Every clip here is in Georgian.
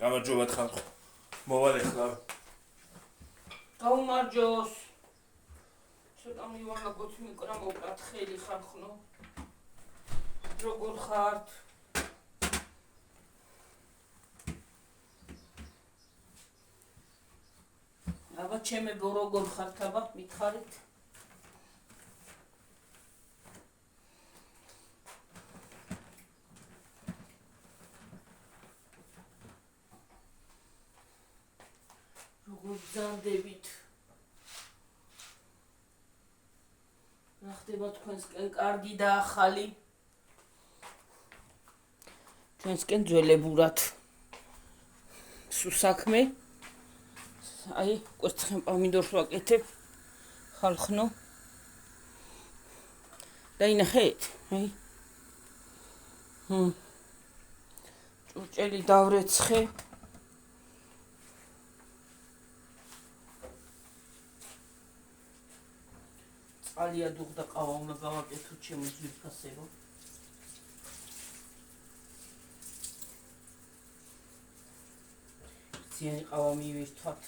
გამარჯობა ხალხო. მოვალ ახლა. გაუმარჯოს. ცოტა მივაღოთ მიკრა მოკრათ ხელი ხარხნო. როგორ ხართ? აბა ჩემებო როგორ ხართ აბა მითხარით? როგორ გზარდებით? რა ხდება თქვენსკენ კარგი და ახალი? ჩვენსკენ ძველებურად სუსაქმე აი კვერცხენ პომიდორს ვაკეთებ ხალხნო და ინახეთ აი ჭურჭელი დავრეცხე წყალია დუღდა ყავა უნდა გავაკეთო ჩემო ძვირფასებო ძიანი ყავა მივირთვათ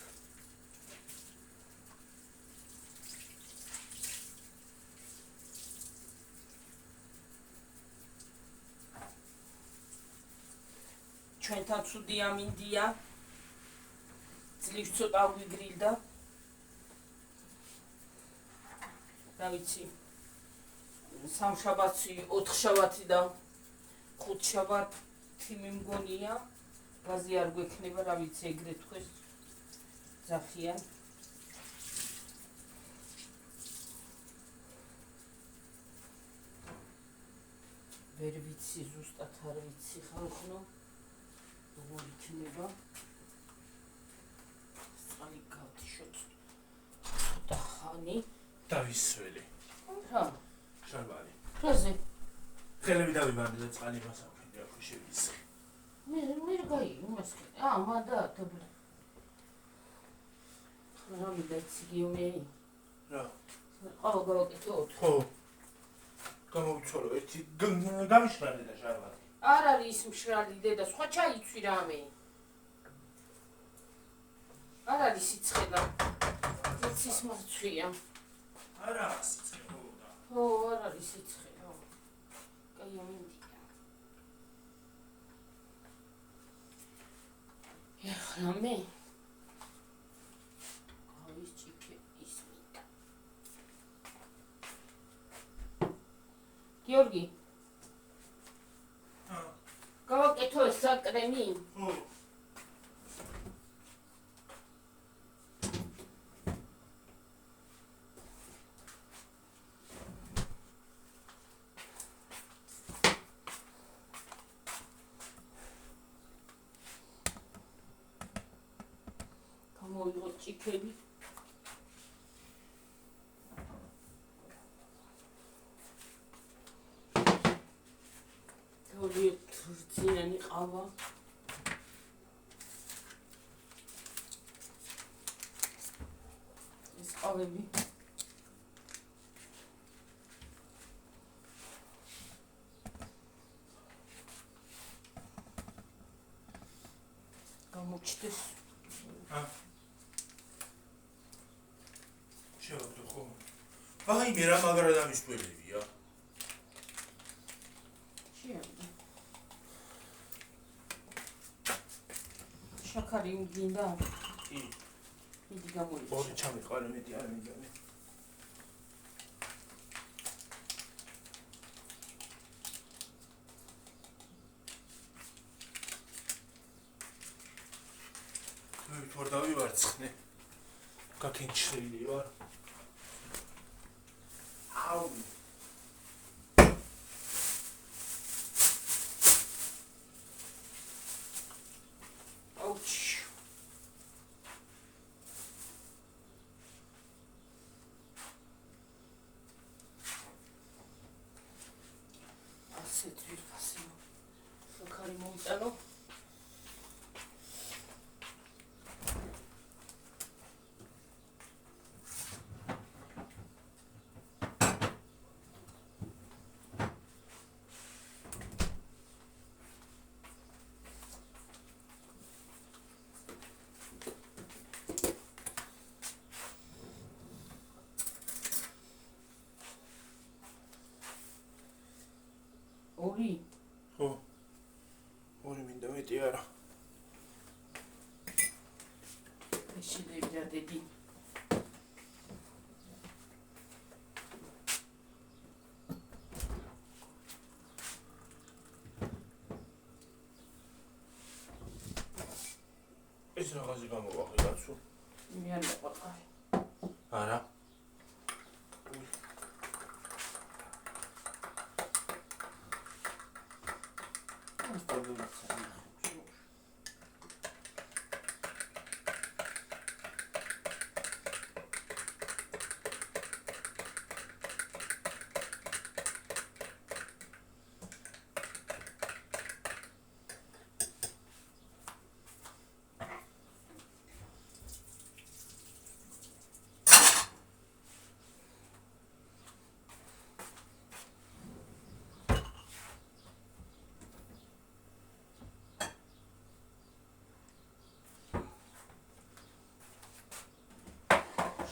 ჩვენთან ცუდი ამინდია ძლივს ცოტა ვიგრილდა რა ვიცი სამშაბათი 4 შაბათი და 5 შაბათი მიმგონია გაზი არ გვექნება რა ვიცი ეგრე თქვეს ძახიან ვერ ვიცი ზუსტად არ ვიცი ხალხო როგორ იქნება წყალი გავთიშოთ ცოტა ხანი დავისველი. რა? შარბალი. რაზე? ხელები დავიბანდი და წყალი მასავქენდი აქ შევისხე. მე გაი უმასკე. მადა თბ. რა მიდაციგიომე? რა? ყავა გავაკეთოთ. ხო. გამოვცვალო ერთი გამიშრალე და შარბალი. არ არის მშრალი დედა, სხვა ჩაიცვი რამე. არ არის სიცხედა. იცის მარცვია. არა სიცხეო და. ხო, არ არის სიცხეო. კაი ამინდია. ეხლა მე გავის ჭიქე ისმინდა. გიორგი გავაკეთო ეს საკრემი? ხო. გამოვიღოთ ჭიქები. ძიანი ყავა ეს ყავები გამოჩდეს შევაგდო ხო? აი მე რა მაგრა დამისვლებია. შაქარი მიგინდა? კი. მიდი გამოიწვი. ორი ჩამიყარე მეტი არ მინდამე. მე თორ დავივარცხნე. გაკენჩრილი ვარ. აუ. Hello. მეტი არა. შეიძლება დიდი. ეს რაღაცი გამოვახე კაცო. მე არ მეყვარყავი. არა.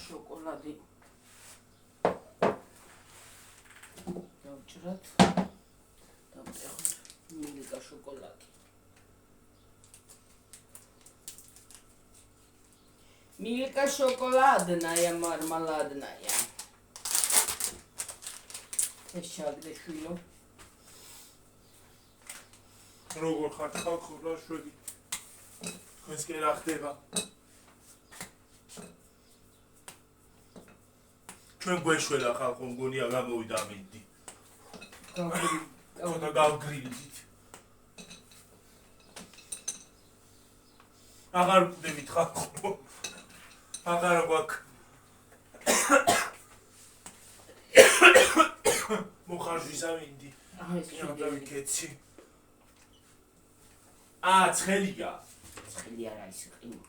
შოკოლადი დავჭრათ დავწერთ მილკა შოკოლადი მილკა შოკოლადная мармеладная ეს შაგდეშვილო როგორ ხარ ხალხო რა შვედი ეს კი რა ხდება ჩვენ გვეშველა ხალხო მგონია გამოვიდა მინდი ცოტა გავგრილდით აღარ ვკვდებით ხალხო აღარ გვაქვს მოხარჟვისა მინდი დავიქეცი ცხელია ცხელი არ არის ყინო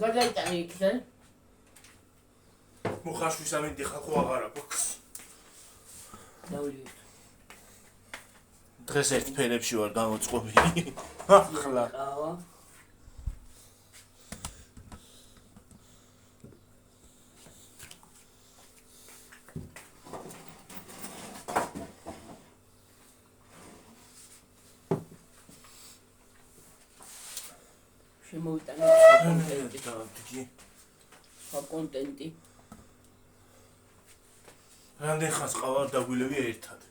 გადაიტანე იქიდან მოხარშვისა მინდი ხალხო აღარა გვაქვს დავლიოთ დღეს ერთ ფერებში ვარ გამოწყობილი ახლა ყავა შემოვიტანე კონტენტი რამდენ ხანს ყავა დაგვილევი ერთად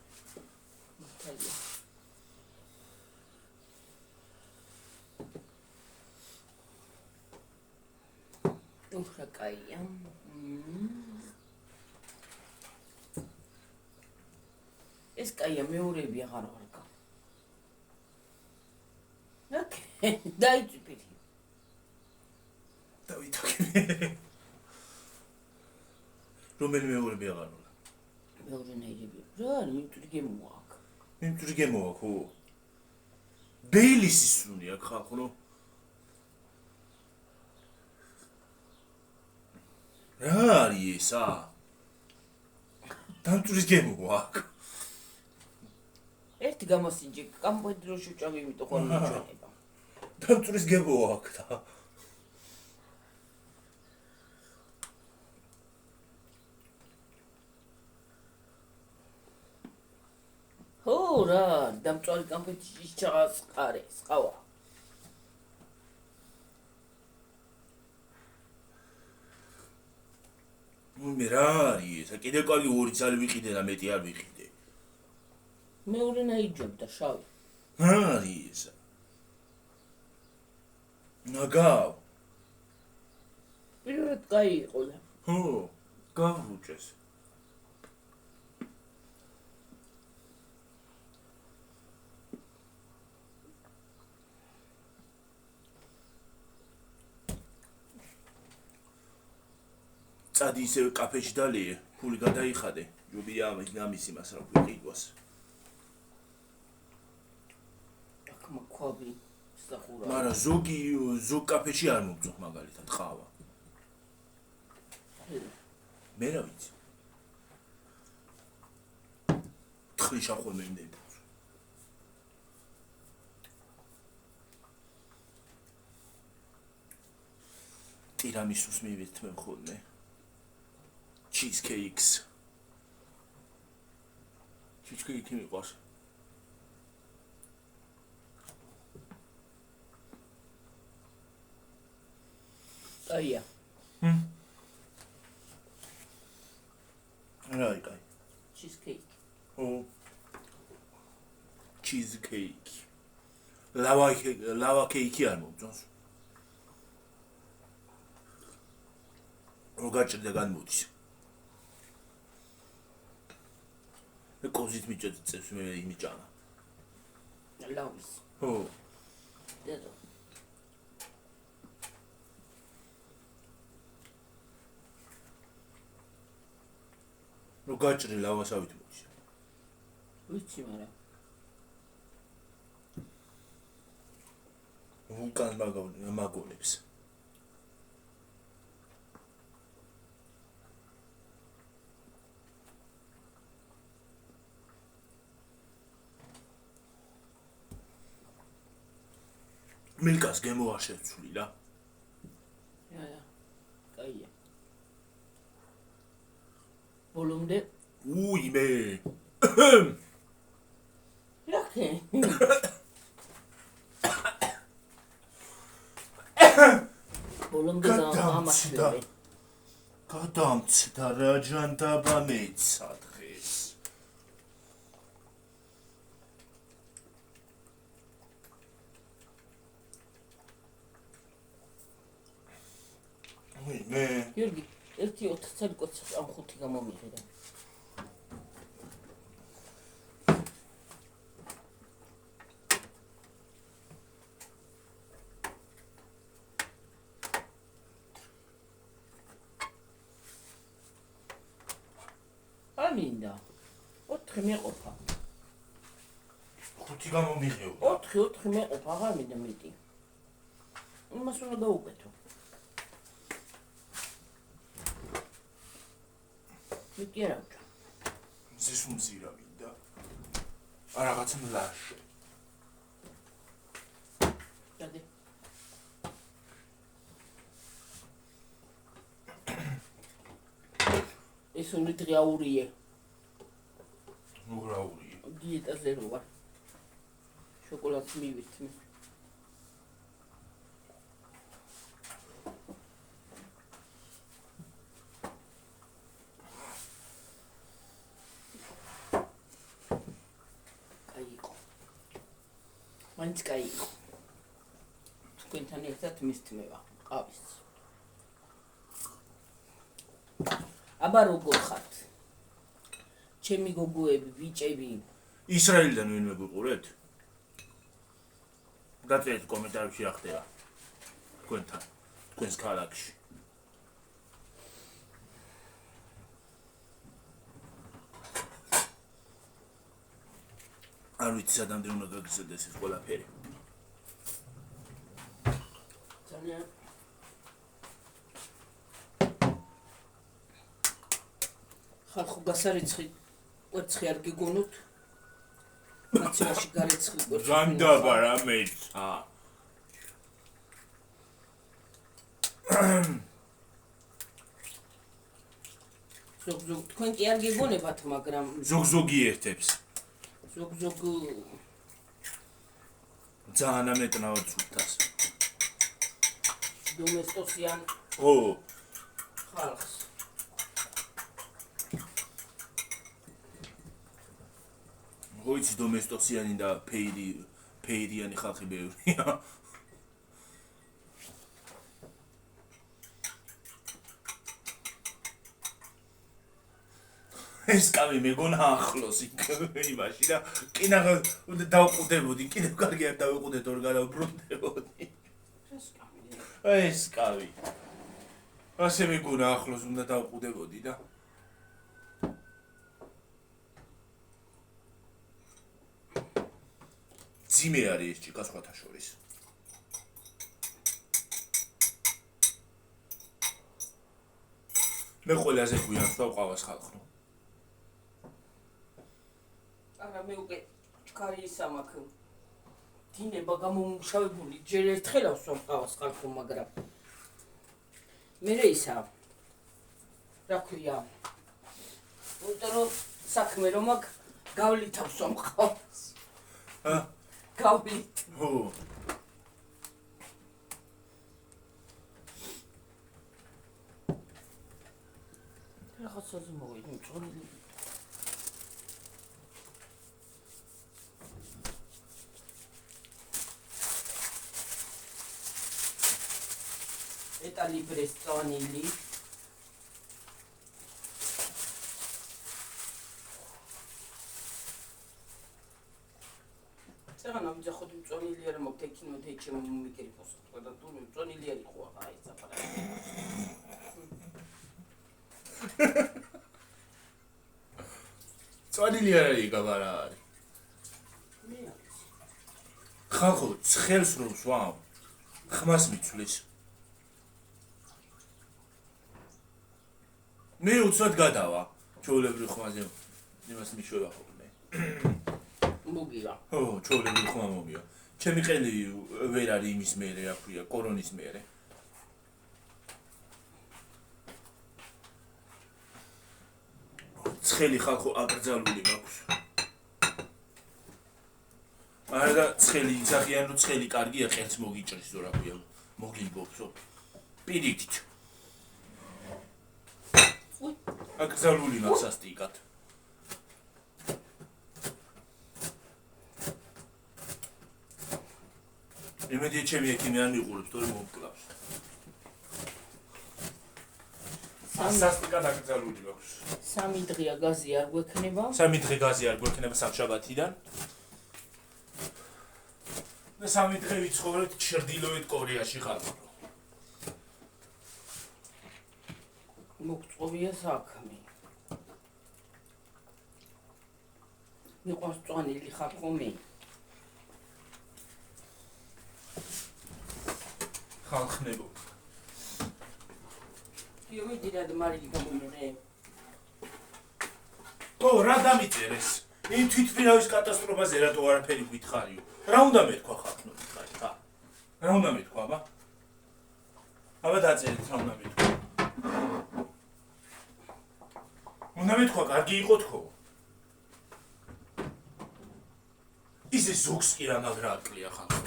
უფრო კაია ეს კაია მეორეები აღარ ვარგა ოკეი დაიწვიფი დავითაგები რომელი მეორები აღარ ვარ მეორე ნაირები რა მიმთური გემოაქ მიმთური გემოაქ ხო ბეილისის სუნი აქ ხალხო რა არის ესა დამწურის გემოაქ ერთი გამოსინჯი კამპოიდროში ვჭამი იმიტომ ხოლმე ჩვენება დამწურის გემოაქ და ხო რა დამწვარი კამპოიდრში ჩაასყარე სყავა მე რა არის ესა კიდევ კარგი ორი ძალი ვიყიდე და მეტი არ ვიყიდე მეორე ნაიჯობდა შავი რა არის ესა ნაგავ პირველად კაი იყო და ხო გავრუჭეს წადი ისე კაფეში დალიე ფული გადაიხადე ჯობია ამის იმას რა ვიყიდვას აქ მოქვაბი სახურა მაგრამ ზოგი კაფეში არ მომწონს მაგალითად ყავა მე რა ვიცი თხლიშა ხოლმე იმდენი ტირამისუს მივით მე ხოლმე cheesecakes cheesecake მიყვარს კაია. რა იკაი? Cheesecake. ო cheesecake. ლავა კეიკი არ მომწონს. როგაჭრდა განმოდის. კოზით მიჭეწებს მე იმიჭანა. ლავის. ო დედო. როგაჭრი ლავასავით მოდის. ვიცი მაგრამ. ვულკან მაგონებს. მილკას გემო არ შეცვლილა. Ja. კაია. ბოლომდე უიმე. რაკე? ბოლომდე გამამაშლე. გადამცდა რა ჯანდაბა მეცა დღეს. უიმე. გიორგი, 1-4 წელი კოცს ამ 5 გამომიღე. ამინდა. 4 მეყოფა. 5 გამომიღეო. 4 მეყოფა, აღარ მინდა მეტი. იმას უნდა გავუკეთო. მეტი არა ვჭა. ზის უმზირა მინდა. რაღაცა მლაშე. დადი. ეს უნდა დღეაურიე. უღრაურია. დიეტაზე რო ვარ. შოკოლადს მივით მე. მაინც კაი იყო. თქვენთან ერთად მისთმევა ყავის. აბა როგორ ხართ? ჩემი გოგოები, ბიჭები. ისრაელიდან ვინმე გვიყურეთ? დაწერეთ კომენტარებში რა ხდება. თქვენთან, თქვენს ქალაქში. არ ვიცი სადამდე უნდა გაგზელდეს ეს ყველაფერი. ძალიან ხალხო გასარიცხი კვერცხი არ გიგონოთ. მაცივაში გარეცხი კვერცხი. განდაბა რა მეცა. ზოგ თქვენ კი არ გიგონებათ, მაგრამ ზოგ-ზოგი ერთებს. ზოგ ძალიან ამეტნავად სულთას. დომესტოსიან ო, ხალხს. როიცი დომესტოსიანი და ფეირიანი ხალხი ბევრია. ეს კამი მეგონა ახლოს იქ იმაში და კიდევ დავყუდებოდი, კიდევ კარგი არ დავიყუდეთ ორ გადავბრუნდებოდი. ეს კამი. ასე მეგონა ახლოს უნდა დავყუდებოდი და ძიმე არის ეს ჭიკა სხვათა შორის. მე ყველაზე გვიან დავყავას ხალხო. არა მე უკვე ჩქარი ისამაქ. დინება გამომუშავებული ჯერ ერთხელ ავსვამყავს ხალხო, მაგრამ მე ისა რა ქვია უტერო საქმე რომ აქ გავლით ავსვამყავს. გავლით. ო. ხოსაზე მოვიდი მწონილი. Это либрес წონილი. Წერან ამჯახოთ მწონილი არა მოგთექინო თეჩემ მიკერიფოს. და თუ მწონილი არ იყო აი საფარა. წონილი არ არის გაბარა არის. ხალხო ცხელს რო სვამ ხმას მიცვლის. მე უცბად გადავა ჩაოლებრი ხმაზე იმას მიშვება ხოლმე. მოგია. ო ჩაოლებრი ხმა მომია. ჩემი ყელი ვერ არის იმის მერე რა ქვია კორონის მერე. ცხელი ხალხო აკრძალული მაქვს. არა და ცხელი ისახიან რომ ცხელი კარგია ყელს მოგიჭრის რა ქვია მოგიგობსო. პირიქით. აკრძალული მაქვს ასტიკად. იმედი ჩემი ექიმი არ მიყურებს თორე მომკლავს. სასტიკად აკრძალული მაქვს. 3 დღეა გაზი არ გვექნება. 3 დღე გაზი არ გვექნება სამშაბათიდან. და 3 დღე ვიცხოვრეთ ჩრდილოეთ კორეაში ხალხო. მოგწოვია საქმე. მიყვარს წვანილი ხალხო მე. ხალხნებო. იოი დირად მარილი გამომერე. ო რა დამიწერეს? იმ თვითმფრინავის კატასტროფაზე რატო არაფერი გითხარიო? რა უნდა მეთქვა ხალხო? ხა. რა უნდა მეთქვა, აბა? აბა დაწერეთ რა უნდა მეთქვა. უნდა მეთქვა, კარგი იყო თქო. ისე ზოგს კი რა მაგრაკლია ხალხო.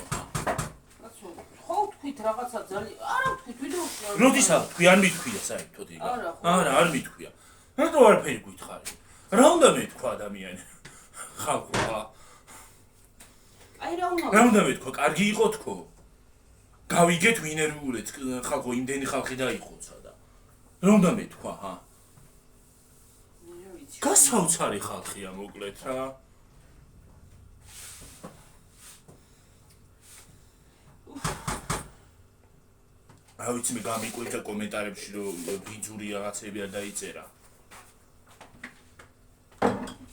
კაცო, ხო თქვით რაღაცა ძალიან, არა თქვით ვიდეოში. როდისა თქვი არ მithქვია საერთოდ ეგ. არა, არ მithქვია. რატო არაფერი გითხარი? რა უნდა მეთქვა ადამიანი? ხალხო. აი რა უნდა მეთქვა, კარგი იყო თქო. გავიგეთ ვინერვულეთ ხალხო, იმდენი ხალხი დაიხოცა და. რა უნდა მეთქვა, ჰა? გასაოცარი ხალხია მოკლედ რა. რა ვიცი მე გამიკვირდა კომენტარებში რომ ბიძური რაღაცები არ დაიწერა.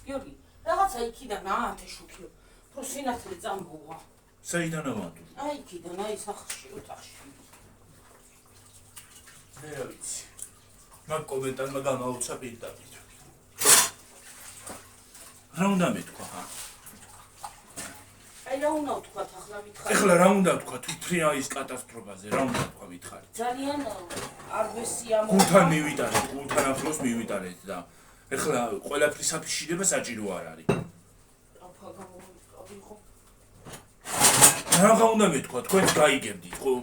გიორგი, რაღაცა იქიდან აათეშუქიო. რო სინათლე წამბოვა. საიდან ავანტუ? აი იქიდან, აი სახლში, ოთახში. მე რა ვიცი. მაგ კომენტარმა გამაუცა პირდაპირ. რა უნდა მეთქვა, ჰა? აი რა უნდა ვთქვა ახლა მითხარი. ეხლა რა უნდა ვთქვა თვითმფრინავის კატასტროფაზე, რა უნდა ვთქვა მითხარი? ძალიან არ ვესიამოვნებო. გულთან მივიტანეთ, გულთან ახლოს მივიტანეთ და ეხლა ყველაფრის აფიშირება საჭირო არ არის. აფა გამოვიყო. რა უნდა მეთქვა, თქვენც გაიგებდით, ხო?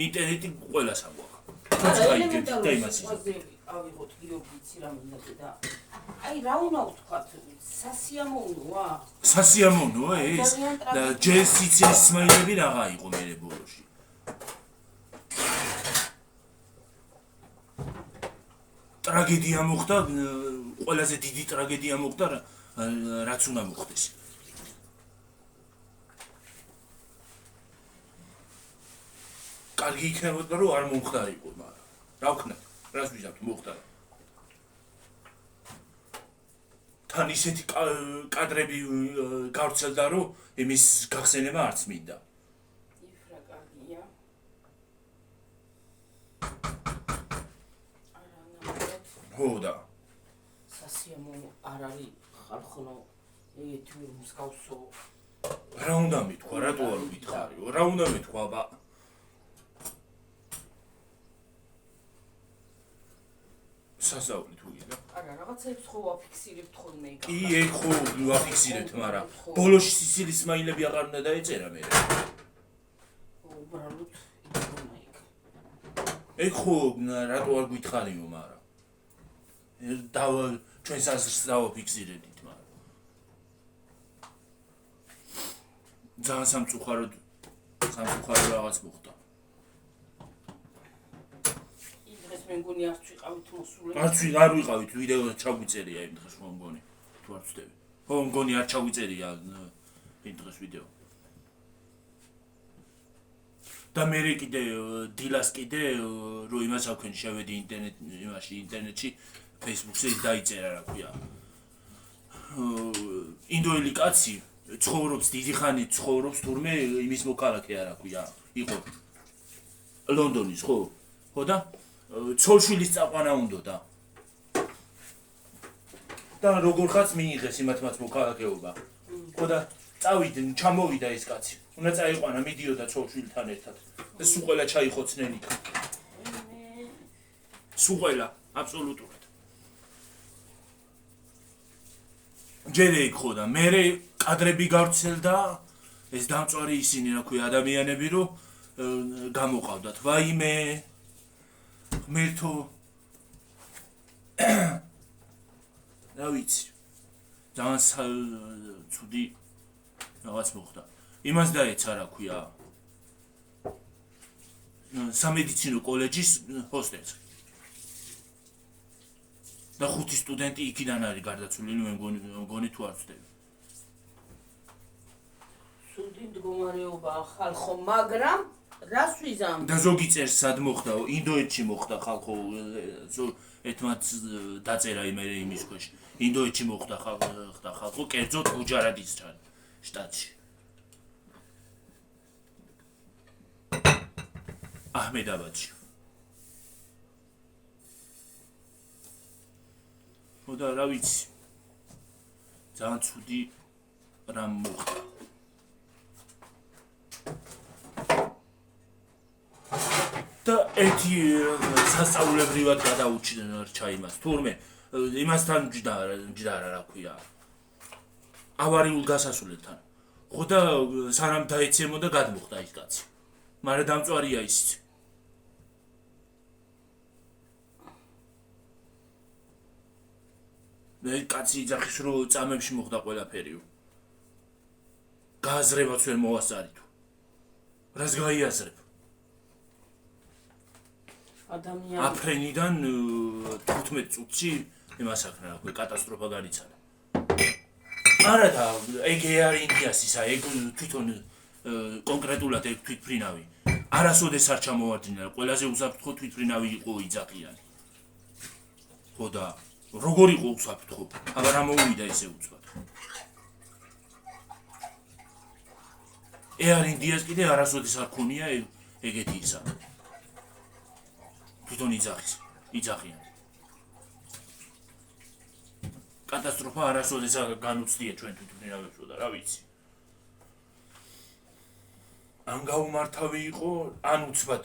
ინტერნეტი ყველას აგვაქვს. თქვენც გაიგებდით და იმას იზრდებთ. ავიღოთ გიორგიცი რა მინდა და აი რა უნდა ვთქვა, სასიამოვნოა? სასიამოვნოა ეს? და ჯესიცის სმაილები რაღა იყო მე ბოლოში. ტრაგედია მოხდა, ყველაზე დიდი ტრაგედია მოხდა, რაც უნდა მოხდეს. კარგი იქნებოდა რომ არ მომხდარიყო, მაგრამ რა ვქნათ? რას ვიზავთ მოხდა? თან ისეთი კადრები გავრცელდა რომ იმის გახსენება არც მინდა. იფრა კარგია. ხო და სასიამოვნო არ არის ხალხო ეგეთი მსგავსო. რა უნდა მეთქვა, რატო არ ვითხარიო? რა უნდა მეთქვა, აბა? სასაული თუ გინდა? არა, რაღაცებს ხო ვაფიქსირებთ ხოლმე ეგ. კი, ეგ ხო ვაფიქსირებთ, მაგრამ ბოლოში სიცილის სმაილები აღარ უნდა დაეწერა მე. უბრალოდ იქნება ეგ. ეგ ხო რატო არ გითხარიო, მაგრამ ჩვენს აზრს დავაფიქსირებდით, მაგრამ ძალიან სამწუხარო რაღაც მოხდა. დღეს მე მგონი არც ვიყავით მოსული. არ ვიყავით, ვიდეო ჩაგვიწერია იმ დღეს რომ მგონი. თუ არ ვწდები. ხო, მგონი არ ჩაგვიწერია იმ დღეს ვიდეო. და მე კიდე დილას კიდე რო იმას აქვენ შევედი ინტერნეტში, Facebook-ზე დაიწერა რა ქვია. ინდოელი კაცი ცხოვრობს დიდი ხანი ცხოვრობს თურმე იმის მოქალაქე არა ქვია. იყო ლონდონის, ხო? ხო და ცოლშვილის წაყვანა უნდოდა. და როგორ ხაც მიიღეს იმათმაც მოქალაქეობა. ხო და წავიდნენ, ჩამოვიდა ეს კაცი. უნდა წაიყვანა, მიდიოდა ცოლშვილთან ერთად. და სულ ყველა ჩაიხოცნენ იქ. სულ ყველა, აბსოლუტურად. ჯერე იქ ხო და მერე კადრები გავრცელდა, ეს დამწვარი ისინი რა ქვია ადამიანები რომ გამოყავდათ. ვაიმე ღმერთო რა ვიცი ძალიან ცუდი რაღაც მოხდა. იმას დაეცა რა ქვია სამედიცინო კოლეჯის ჰოსტელს. და 5 სტუდენტი იქიდან არის გარდაცვლილი, მე მგონი თუ არ ვწდები. სუდი მდგომარეობა ხალხო, მაგრამ რას ვიზამ? და ზოგი წერს სად მოხდა, ინდოეთში მოხდა ხალხო, ერთმანეთს დაწერა იმის ქვეშ. ინდოეთში მოხდა ხალხო, კერძოდ გუჯარადის შტატში. აჰმედაბადში. ხო და რა ვიცი. ძალიან ცუდი რამ მოხდა. და ერთი სასწაულებრივად გადაუჩნდა იმას. თურმე იმასთან მჯდარა რა ქვია. ავარიულ გასასვლელთან. ხო და სანამ დაეცემოდა გადმოხდა ის კაცი. მაგრამ დამწვარია ისიც. მე კაცი იძახის რომ წამებში მოხდა ყველაფერიო. გააზრებაც ვერ მოვასწარითო. რას გაიაზრებ? ადამიანი აფრენიდან 15 წუთში იმას აქნა რა ქვია კატასტროფა განიცადა. არა და ეგ არ ინდიას ისა, ეგ თვითონ კონკრეტულად ეგ თვითფრინავი. არასოდეს არ ჩამოვარდინა, ყველაზე უსაფრთხო თვითფრინავი იყო იძახიანი. ხო და როგორ იყო უსაფრთხო? აბა რა მოუვიდა ესე უცბად. არ ინდიას კიდე არასოდეს არ ქონია ეგეთი ისა. თვითონ იძახიან. კატასტროფა არასოდეს განუცდია ჩვენ თვითმფრინავებსო და რა ვიცი. ან გაუმართავი იყო, ან უცბად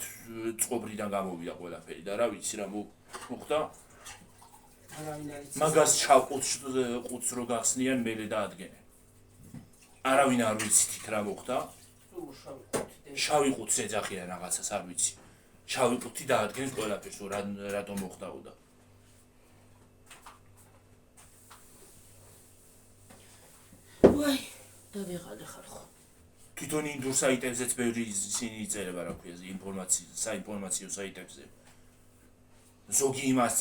წყობრიდან გამოვიდა ყველაფერი და რა ვიცი რა მოხდა. მაგას ჩავყუთს რო გახსნიან მერე დაადგენენ. არავინ არ ვიცით რა მოხდა. შავი ყუთს ეძახიან რაღაცას არ ვიცი. შავი ყუთი დაადგენს ყველაფერს რატომ მოხდაო და. ვაი, დავიღალე ხალხო. თვითონ ინდურ საიტებზეც ბევრი ისინი იწერება რა ქვია საინფორმაციო საიტებზე. ზოგი იმას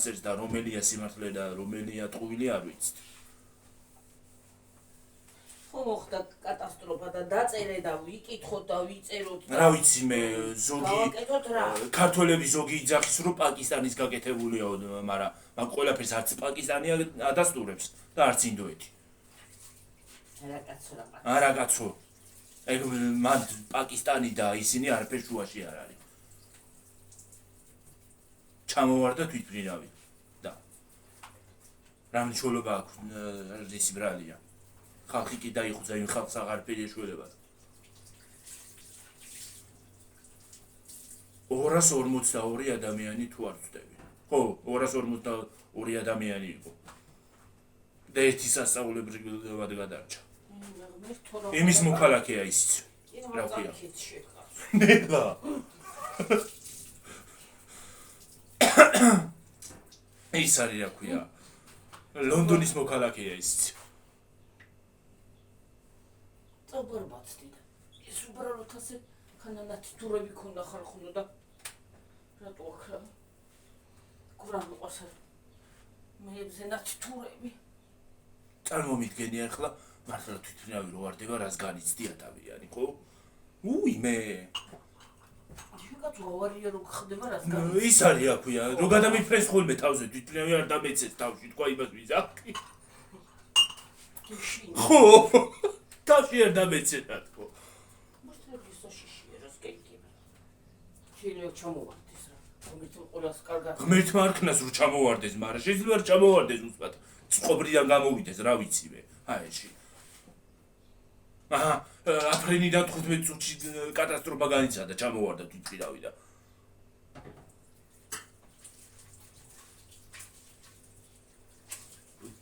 წერს და რომელია სიმართლე და რომელია ტყუილი არ ვიცით. ხო მოხდა კატასტროფა და დაწერე და ვიკითხოთ და ვიწეროთ. რა ვიცი მე ზოგი გავაკეთოთ რა. ქართველები ზოგი იძახის რომ პაკისტანის გაკეთებულია, მაგრამ მაგ ყველაფერს არც პაკისტანი ადასტურებს და არც ინდოეთი. არა კაცო. ეგ მან პაკისტანი და ისინი არაფერ შუაში არ არის. ჩამოვარდა თვითმფრინავი და რა მნიშვნელობა აქვს რის ბრალია. ხალხი კი დაიხუცა იმ ხალხს აღარაფერი ეშველება. 242 ადამიანი თუ არ ვწდები. ხო, 242 ადამიანი იყო. და ერთი სასწაულებრივად გადარჩა. იმის მოქალაქეა ისიც. რა ქვია? ნელა. ის არის რა ქვია ლონდონის მოქალაქეა ისიც წაბარბაცდი და ეს უბრალოდ ასე ხანანაც თურები ქონდა ხალხო და რატო ახლა გურამ ყოს მე ზენაც თურები წარმომიდგენი ახლა მართლა თვითნავი რო ვარდება რას განიცდი ადამიანი ხო უი მე შეგაც ვარია რო ხდება რას ის არის რა ქვია რო გადამიფრენს ხოლმე თავზე თვითნავი არ დამეცეს თავში თქვა იმას ვიზაქი ხო თავში არ დამეცეს რა თქო მოსტრების საშიშია რას გეკება შეიძლება ჩამოვარდეს რა რომელიც ყველას კარგად ღმერთმა არ ქნას რო ჩამოვარდეს მაგრამ შეიძლება არ ჩამოვარდეს უცბად წყობრიდან გამოვიდეს რა ვიცი მე აეში აჰა აფრენიდან 15 წუთში კატასტროფა განიცადა ჩამოვარდა თვითმფრინავი და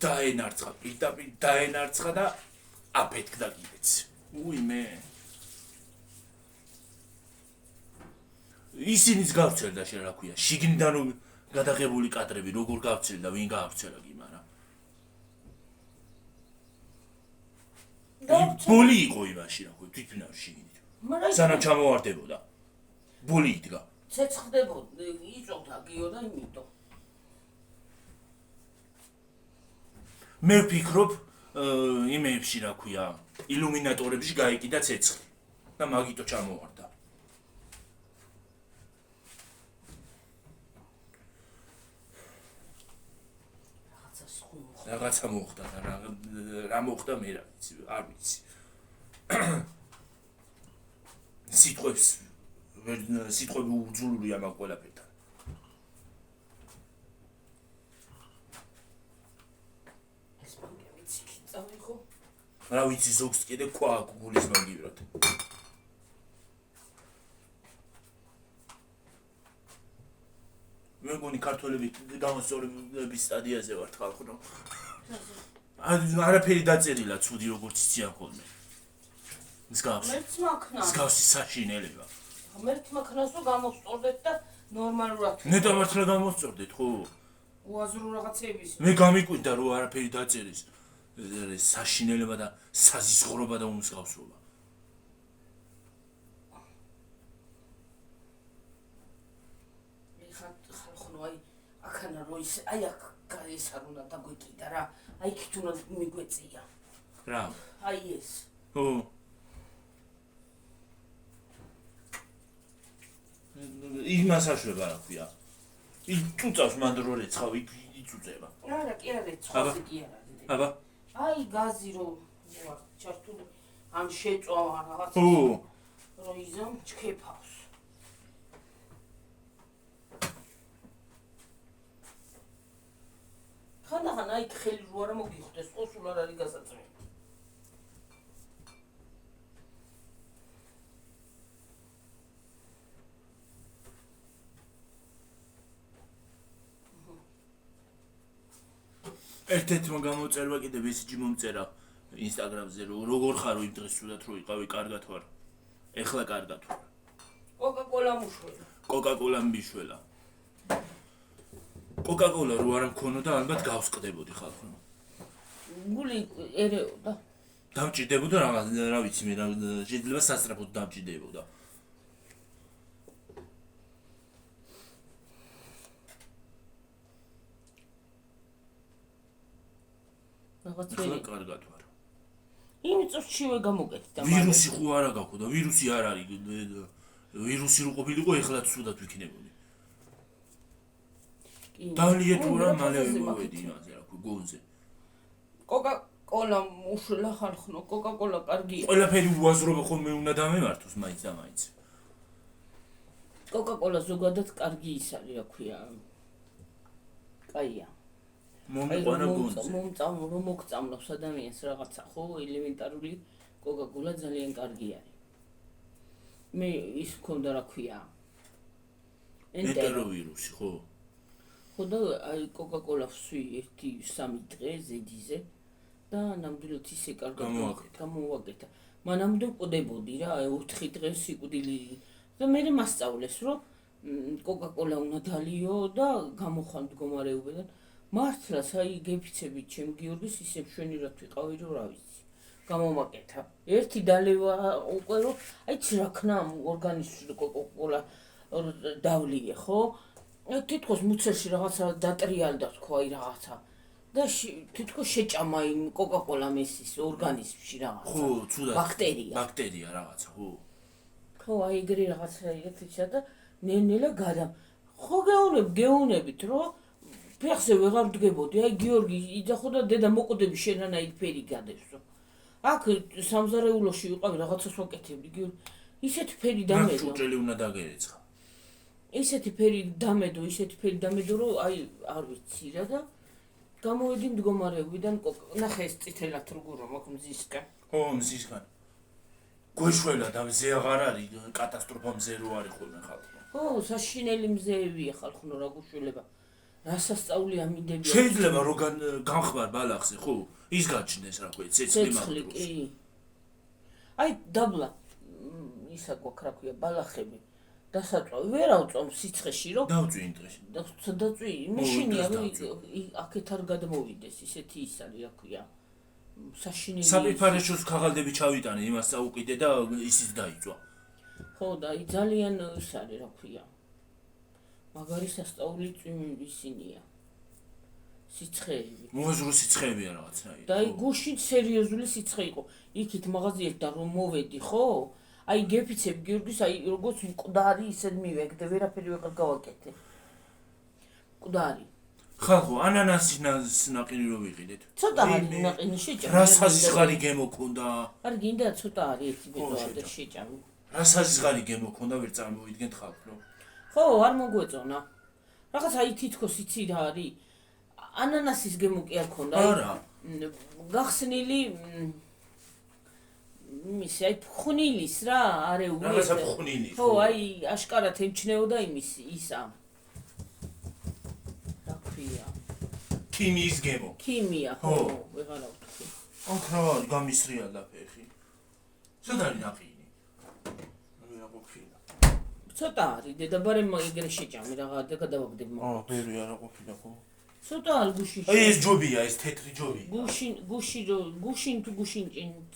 დაენარცხა პირდაპირ დაენარცხა და აფეთქდა კიდეც უი მე ისინიც გავცელდა შენ რა ქვია შიგნიდან გადაღებული კადრები როგორ გავცელდა ვინ გაავრცელა კი მაგრამ ბოლი იყო იმაში რა ქვია თვითმფრინავში შიგნით სანამ ჩამოვარდებოდა ბოლი იდგა ცეცხლდებოდა იწოვდა გიო და იმიტომ მე ვფიქრობ იმებში რა ქვია ილუმინატორებში გაიკიდა ცეცხლი და მაგიტო ჩამოვარდა რაღაცა მოხდა და რა მოხდა მე რა ვიცი არ ვიცი სიტყვები უძულურია მაგ ყველაფერთან ეს მაგებიც წავიღო რა ვიცი ზოგს კიდე ქვა აქვს გულის მაგივრად მე მგონი ქართველები გამოსწორების სტადიაზე ვართ ხალხო არაფერი დაწერილა ცუდი როგორც იციან ხოლმე მსგავსი საშინელება ღმერთმა ქნას რომ გამოსწორდეთ და ნორმალურად ნეტა მართლა გამოსწორდეთ ხო უაზრო რაღაცების მე გამიკვირდა რომ არაფერი დაწერის საშინელება და საზისხრობა და უმსგავსობა აი აქანა რო ის აი აქ ეს არ უნდა დაგვეკიდა რა აი იქით უნდა მიგვეწია რა აი ეს ო იმას აშვება რა ქვია იწუწავს მანდ რო რეცხავ იწუწება არა კი არა ცხავი კი არა აბა აი გაზი რო ჩართული ან შეწვა რაღაც ო რო იზამ ჩქეფავს ხანდახან აი ხელი რო არა მოგიხდეს ყოსულ არ არის გასაწევი ერთ-ერთმა გამოწერვა კიდე მესიჯი მომწერა ინსტაგრამზე რომ როგორ ხარ იმ დღეს სულად რო იყავი კარგად ვარ ეხლა კარგად ვარ კოკა-კოლა მუშველა კოკა-კოლა მიშველა კოკა-კოლა რო არ მქონოდა ალბათ გავსყდებოდი ხალხო გული ერეოდა დამჭირდებოდა რაღაც რა ვიცი მე შეიძლება სასწრაფოდ დამჭირდებოდა რაღაც ეხლა კარგად ვარ იმ წუთშივე გამოგეცდა ვირუსი ხო არა გაქვს და ვირუსი არ არის ვირუსი რო ყოფილიყო ეხლაც სულად ვიქნებოდი დავლიეთ რა მალე მოვედი იმაზე რა ქვია გონზე კოკა-კოლა მუშლა ხალხო კოკა-კოლა კარგია ყველაფერი უაზრობა ხოლმე უნდა დამემართოს მაინც და მაინც კოკა-კოლა ზოგადად კარგი ის არის რა ქვია კაია მომიყვანა გონზე რომ მოგწამლავს ადამიანს რაღაცა ხო ელემენტარული კოკა-კოლა ძალიან კარგი არის მე ის მქონდა რა ქვია ენტეროვირუსი ხო ხო და აი კოკა-კოლა ვსვი 1-3 დღე ზედიზე და ნამდვილად ისე კარგად გამოვაკეთა მანამდე ვყდებოდი რა 4 დღე სიკვდილი და მე მასწავლეს რომ კოკა-კოლა უნდა დალიო და გამოხან მდგომარეობიდან მართლაც აი გეფიცებით ჩემ გიორგის ისე მშვენივრად ვიყავი რომ რა ვიცი გამომაკეთა ერთი დალევა უკვე რომ აი რა ქნა ორგანიზმში კოკაკოლა დავლიე ხო თითქოს მუცელში რაღაცა დატრიალდა თქვა აი რაღაცა და თითქოს შეჭამა იმ კოკაკოლამ ესის ორგანიზმში რაღაცა ხო ცუდად ბაქტერია რაღაცა ხო აი ეგრე რაღაცა ეთიშა და ნენელა გადა ხო გეუნებით რომ ფეხზე ვეღარ დგებოდი აი გიორგი იძახო და დედა მოკვდები შენანაირ ფერი გადევსო აქ სამზარეულოში ვიყავი რაღაცას ვაკეთებდი გიორგი ისეთი ფერი დამედო ჭურჭელი უნდა დაგერეცხა ისეთი ფერი დამედო რომ აი არ ვიცი რა და გამოვედი მდგომარეობიდან ნახე ეს წითელად როგორ მაქვს მზისგან ხო მზისგან გვეშველა და მზე აღარ არის კატასტროფა მზე რო არის ხოლმე ხალხი ხო საშინელი მზეებია ხალხო რა გუშველება რასასწაული ამინდებია შეიძლება რო განხმარ ბალახზე ხო ის გაჩნდეს რა ქვია ცეცხლი კი აი დაბლა ისა გვაქვს რა ქვია ბალახები დასაწვავი ვერავწომ სიცხეში რომ დავწვი ინტრეში დაწვი მაშინია რომ აქეთ არ გადმოვიდეს ისეთი ის არის რა ქვია საშინელი საპირფარეშოს ქაღალდები ჩავიტანე იმას წაუყიდე და ისიც დაიწვა ხო და აი ძალიან ის არის რა ქვია მაგარი სასწაული ისინია სიცხეები მოაზრო სიცხეებია რაღაცნაირი და აი გუშინ სერიოზული სიცხე იყო იქით მაღაზიებთან რომ მოვედი ხო აი გეფიცებ გიორგის აი როგორც მკვდარი ისედ მივეგდე ვერაფერი ვეღარ გავაკეთე მკვდარი ხალხო ანანასის ნაყინი რო ვიყიდეთ ცოტა არის ნაყინი შეჭამე რა საზღარი გემოქონდა არ გინდა ცოტა არის ერთი ბეწვა და შეჭამე რა საზღარი გემოქონდა ვერ წარმოვიდგენთ ხალხო ხო არ მოგვეწონა რაღაც აი თითქოს იცი რა არის ანანასის გემო კი არ ქონდა არა გახსნილი იმის აი ფხვნილის რა არეული რაღაცა ფხვნილი ხო აი აშკარად ემჩნეოდა იმის ისა რა ქვია ქიმიის გემო ქიმია ხო ვეღარა ვთქვი ახ რა არის გამისრიალა ფეხი სად არის ნაყინი რა ყოფილა ცოტა არის დედაბარე ეგრე შეჭამე რა გადავაგდებ მაგ ბევრი არა ყოფილა ხო ცოტა არის გუში აი ეს ჯობია ეს თეთრი ჯობი გუშინ თუ გუშინ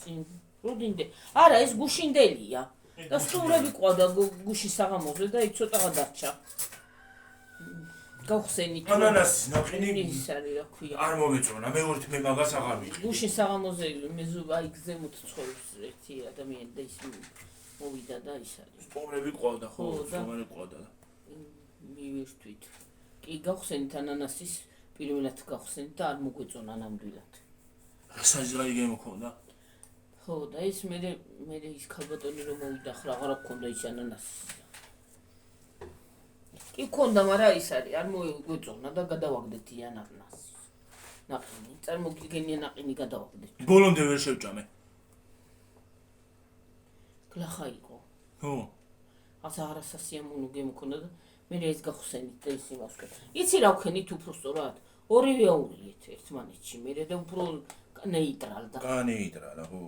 წინ როდინდე არა ეს გუშინდელია და სტურები ყვადა გუში საღამოზე და იქ ცოტა გადარჩა გავხსენით ანანასის ნაყინი ის არის რა ქვია არ მომეწონა მე მაგას აღარ ვიყიდე გუში საღამოზე მე აი გზემოთ ცხოვრობს ერთი ადამიანი და ის მოვიდა და ის არის სტურები ყვავდა ხო სტუმარი ყვავდა მივირთვით კი გავხსენით ანანასის პირველად გავხსენით და არ მოგვეწონა ნამდვილად რა საზღარი გემოქონდა ხო და ის მე ის ქალბატონი რომ მოვიდა ახლა აღარ გქონდა ის ანანასი კი ქონდა მაგრამ ის არის არ მოგვეწონა და გადავაგდეთ ანანასს ნაყინი წარმოგიდგენია ნაყინი გადავაგდეთ ბოლომდე ვერ შევჭამე გლახა იყო ხო ასე არასასიამოვნო გემოქონდა და მე ეს გავხსენით და ის იმას ვქენ იცი რა ვქენით უფრო სწორად ორივე აურიეთ ერთმანეთში მე და უფრო ნეიტრალდა ხო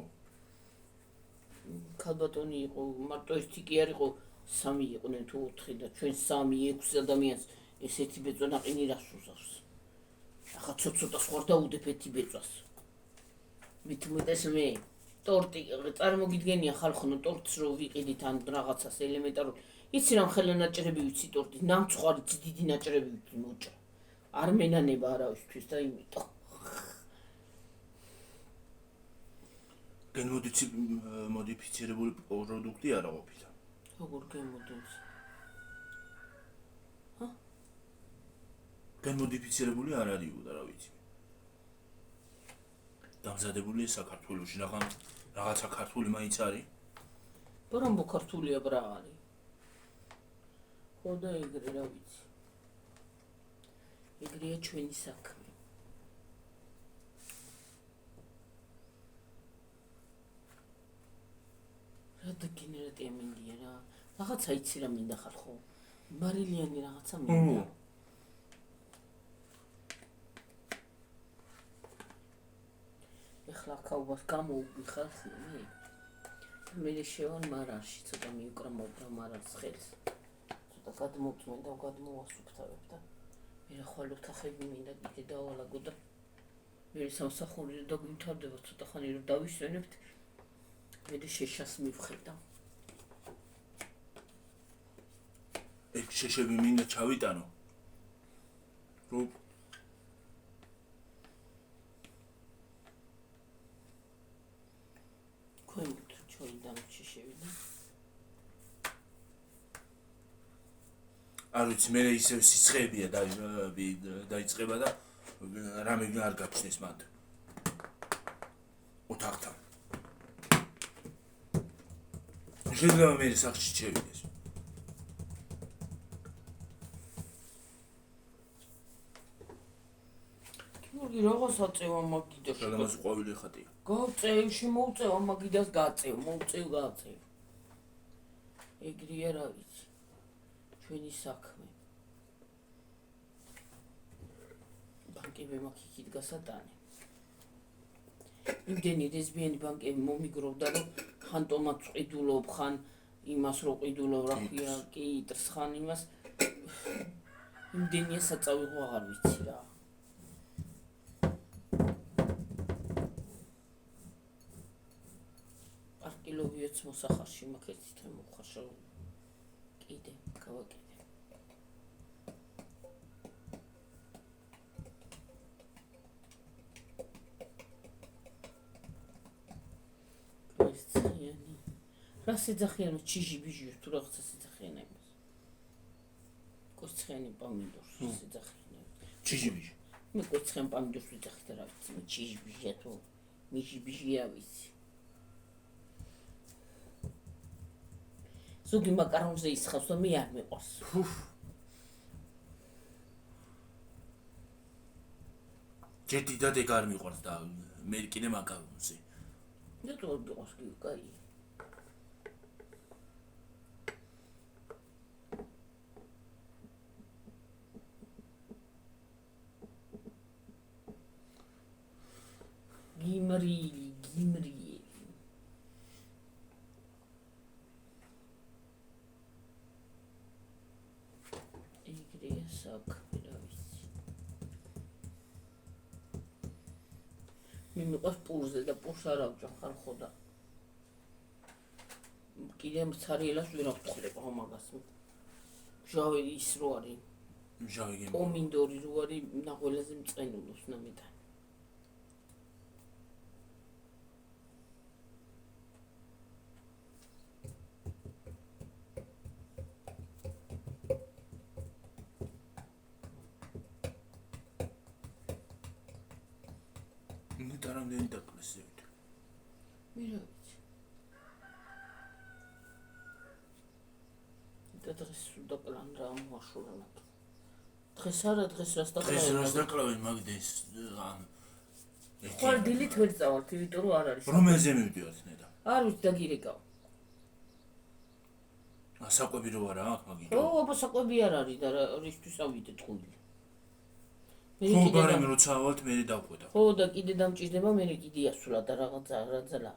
ქალბატონი იყო მარტო ერთი კი არ იყო სამი იყვნენ თუ 4 და ჩვენ 3-6 ადამიანს ესეთი ბეწვა ნაყინი რას უზავს ახლა ცოტა სხვა დაუდებ ერთი ბეწვას მithumetes მე ტორტი წარმოგიდგენია ხალხო ტორტს რო ვიყიდით ან რაღაცას ელემენტარულ იცი რა ხელა ნაჭრები ვიცი ტორტი ნამცხვარი დიდი ნაჭრები ვიცი მოჭრა არ მენანება არავისთვის და იმიტომ მოდიფიცირებული პროდუქტი არა ყოფილა როგორ გემოდებს გემოდიფიცირებული არ არისო რა ვიცი დამზადებული საქართველოში რაღაცა ქართული მაინც არის ბორომბო ქართულია ბრა არის ხო და ეგრე რა ვიცი ეგრეა ჩვენი საქმე რა დაგენერატია მინდია რა რაღაცა იცი რა მინდა ხალხო მარილიანი რაღაცა მინდა ეხლა ქაუბას გამოვიხარ მე შევან მარაში ცოტა მიუკრა მარას ხელს ცოტა გადმოვწმენ და გადმოვასუფთავებ და მე ხვალ ოთახები მინდა კიდე დავალაგო და მე სამსახური დაგვიმთავრდება ცოტა ხანი რომ დავისვენებთ მე შეშას მივხედავ ეგ შეშები მინდა ჩავიტანო რომ ქვემოთ ჩოიდან შეშევიდა არ ვიცი მე ისევ სიცხეებია დაიწყება და რამე არ გაჩნდეს მათ ოთახთან შეიძლება მე სახში შევიდეს გიორგი რაღაც აწევა მაგიდას სადამას ყვავილი ხატია გაწევ შემოუწევა მაგიდას გაწევ მოუწევ გაწევ ეგრეა რა ვიცი ჩვენი საქმე ბანკები მაგიქით გასატანი იმდენი რეზბიანი ბანკები მომიგროვდა რომ ხან ტომატს ყიდულობ ხან იმას რო ყიდულობ რა ქვია კიტრს ხან იმას იმდენია საწავი ხო აღარ ვიცი რა არკილოვიოც მოსახარში მაგერცით მოხარშა კიდე გავაკეთე რა სიძახიანო ჩიჟი ბიჟი თუ რაღაცა სიძახიანა იმას კოცხენი პომიდორს სიძახიანა ჩიჟი ბიჟი მე კოცხენ პომიდორს ვიძახით რა ვიცი მე ჩიჟი ბიჟია თუ მიჟი ბიჟია ვიცი ზოგი მაკარონზე ისხავს და მე არ მეყვარს ჯერ დიდად ეგ არ მიყვარს და მე კიდე მაკარონზე და თუ არ გიყავს კი კაი გიმრიელი ეგრეა საქმე რა ვიცი მე მიყვარს პურზე და პურს არ ავჭახარ ხო და კიდე მცარიელას ვერ ავთხრებ ამაგას ჟავი ის რო არის ჟავი პომინდორი რო არის ნახველაზე მწყენულობს ნამეთან ნიტარამდე დაკლესებით მე რა ვიცი და დღეს დაკლან რა მოაშურა მაგ დღეს არა დღეს რას დაკლავენ მაგდეს ხვალ დილით ვერ წავალთ იმიტომ რომ არ არის რომელზე მივდივართ ნედა არ ვიცი დაგირეკავ საკვები რო არა აქ მაგით ო აბა საკვები არ არის და რისთვის ავიდე თხული ხო ბარემ როცა ავალთ მე დავყვედა ხო და კიდე დამჭირდება მე კიდე ასულა და რაღაცა ლაღადი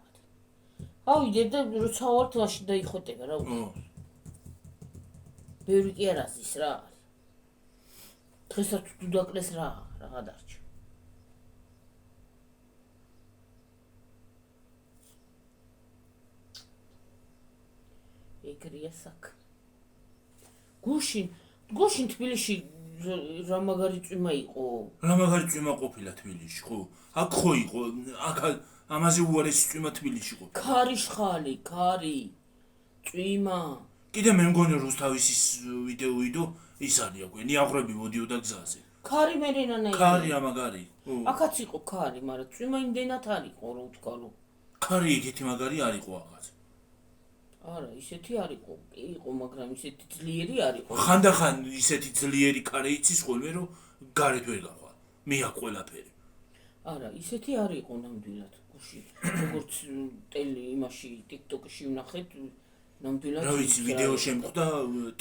ავიდე და როცა ავალთ ვაში დაიხოტება რა უყურს ბევრი კი არ აზის რა არის დღესაც თუ დაკლეს რა გადარჩა ეგრეა საქმე გუშინ თბილისში რა მაგარი წვიმა იყო რა მაგარი წვიმა ყოფილა თბილისში ხო აქ ხო იყო აქ ამაზე უარესი წვიმა თბილისში ყოფილა ქარიშხალი ქარი წვიმა კიდე მე მგონი რუსთავის ვიდეო ვიდო ის არის აკვე ნიაღრები მოდიოდა გზაზე ქარი მერენანა ქარი ამაგარი აქაც იყო ქარი მაგრამ წვიმა იმდენად არ იყო რა ვთქვა რომ ქარი ეგეთი მაგარი არ იყო აქაც არა ისეთი არ იყო იყო მაგრამ ისეთი ძლიერი არ იყო ხანდახან ისეთი ძლიერი ქარი იცის ხოლმე რომ გარეთ ვერ გაყვა მე აქ ყველაფერი არა ისეთი არ იყო ნამდვილად გუში როგორც ტელი იმაში TikTok-ში ვნახეთ ნამდვილად რა ვიცი ვიდეო შემხვდა